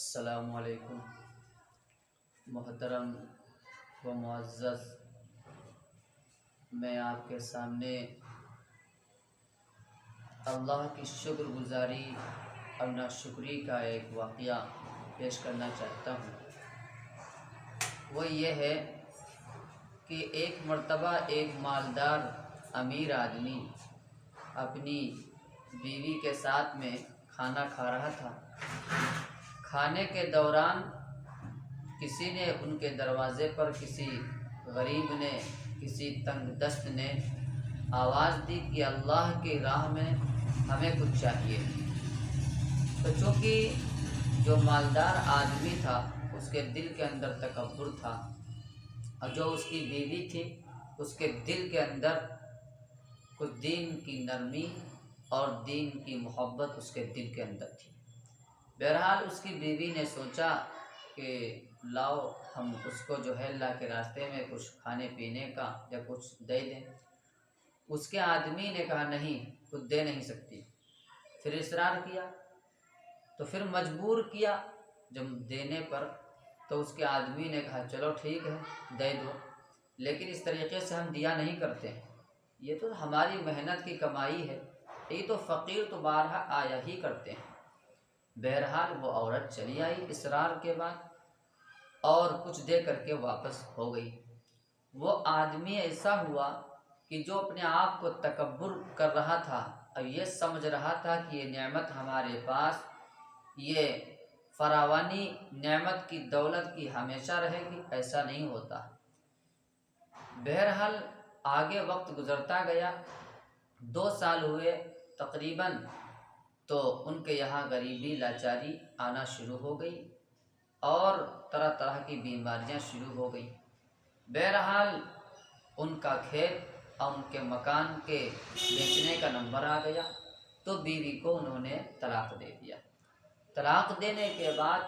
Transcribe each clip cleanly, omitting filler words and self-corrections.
السلام علیکم محترم و معزز، میں آپ کے سامنے اللہ کی شکر گزاری اور ناشکری کا ایک واقعہ پیش کرنا چاہتا ہوں۔ وہ یہ ہے کہ ایک مرتبہ ایک مالدار امیر آدمی اپنی بیوی کے ساتھ میں کھانا کھا رہا تھا۔ کھانے کے دوران کسی نے ان کے دروازے پر، کسی غریب نے، کسی تنگ دست نے آواز دی کہ اللہ کی راہ میں ہمیں کچھ چاہیے۔ تو چونکہ جو مالدار آدمی تھا اس کے دل کے اندر تکبر تھا، اور جو اس کی بیوی تھی اس کے دل کے اندر کچھ دین کی نرمی اور دین کی محبت اس کے دل کے اندر تھی۔ بہرحال اس کی بیوی نے سوچا کہ لاؤ ہم اس کو جو ہے اللہ کے راستے میں کچھ کھانے پینے کا یا کچھ دے دیں۔ اس کے آدمی نے کہا نہیں، کچھ دے نہیں سکتی۔ پھر اصرار کیا تو پھر مجبور کیا جب دینے پر، تو اس کے آدمی نے کہا چلو ٹھیک ہے دے دو، لیکن اس طریقے سے ہم دیا نہیں کرتے ہیں، یہ تو ہماری محنت کی کمائی ہے، یہ تو فقیر تو بارہا آیا ہی کرتے ہیں۔ بہرحال وہ عورت چلی آئی اصرار کے بعد اور کچھ دے کر کے واپس ہو گئی۔ وہ آدمی ایسا ہوا کہ جو اپنے آپ کو تکبر کر رہا تھا اور یہ سمجھ رہا تھا کہ یہ نعمت ہمارے پاس، یہ فراوانی نعمت کی دولت کی ہمیشہ رہے گی، ایسا نہیں ہوتا۔ بہرحال آگے وقت گزرتا گیا، 2 سال ہوئے تقریباً، تو ان کے یہاں غریبی لاچاری آنا شروع ہو گئی اور طرح طرح کی بیماریاں شروع ہو گئی۔ بہرحال ان کا کھیت اور ان کے مکان کے بیچنے کا نمبر آ گیا، تو بیوی کو انہوں نے طلاق دے دیا۔ طلاق دینے کے بعد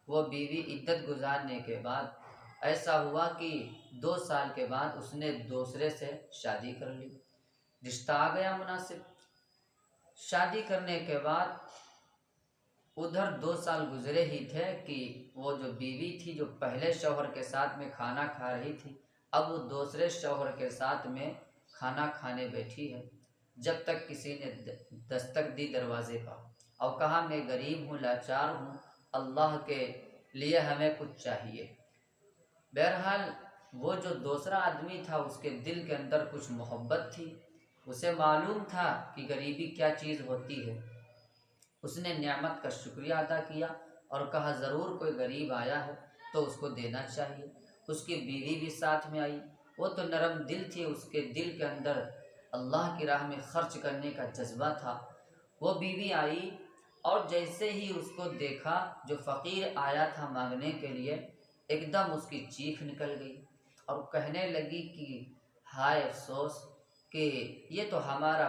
وہ بیوی عدت گزارنے کے بعد ایسا ہوا کہ 2 سال کے بعد اس نے دوسرے سے شادی کر لی، رشتہ آ گیا مناسب۔ شادی کرنے کے بعد ادھر 2 سال گزرے ہی تھے کہ وہ جو بیوی تھی جو پہلے شوہر کے ساتھ میں کھانا کھا رہی تھی، اب وہ دوسرے شوہر کے ساتھ میں کھانا کھانے بیٹھی ہے، جب تک کسی نے دستک دی دروازے پر اور کہا میں غریب ہوں، لاچار ہوں، اللہ کے لیے ہمیں کچھ چاہیے۔ بہرحال وہ جو دوسرا آدمی تھا اس کے دل کے اندر کچھ محبت تھی، اسے معلوم تھا کہ غریبی کیا چیز ہوتی ہے۔ اس نے نعمت کا شکریہ ادا کیا اور کہا ضرور کوئی غریب آیا ہے تو اس کو دینا چاہیے۔ اس کی بیوی بھی ساتھ میں آئی، وہ تو نرم دل تھی، اس کے دل کے اندر اللہ کی راہ میں خرچ کرنے کا جذبہ تھا۔ وہ بیوی آئی اور جیسے ہی اس کو دیکھا جو فقیر آیا تھا مانگنے کے لیے، ایک دم اس کی چیخ نکل گئی اور کہنے لگی کہ ہائے افسوس کہ یہ تو ہمارا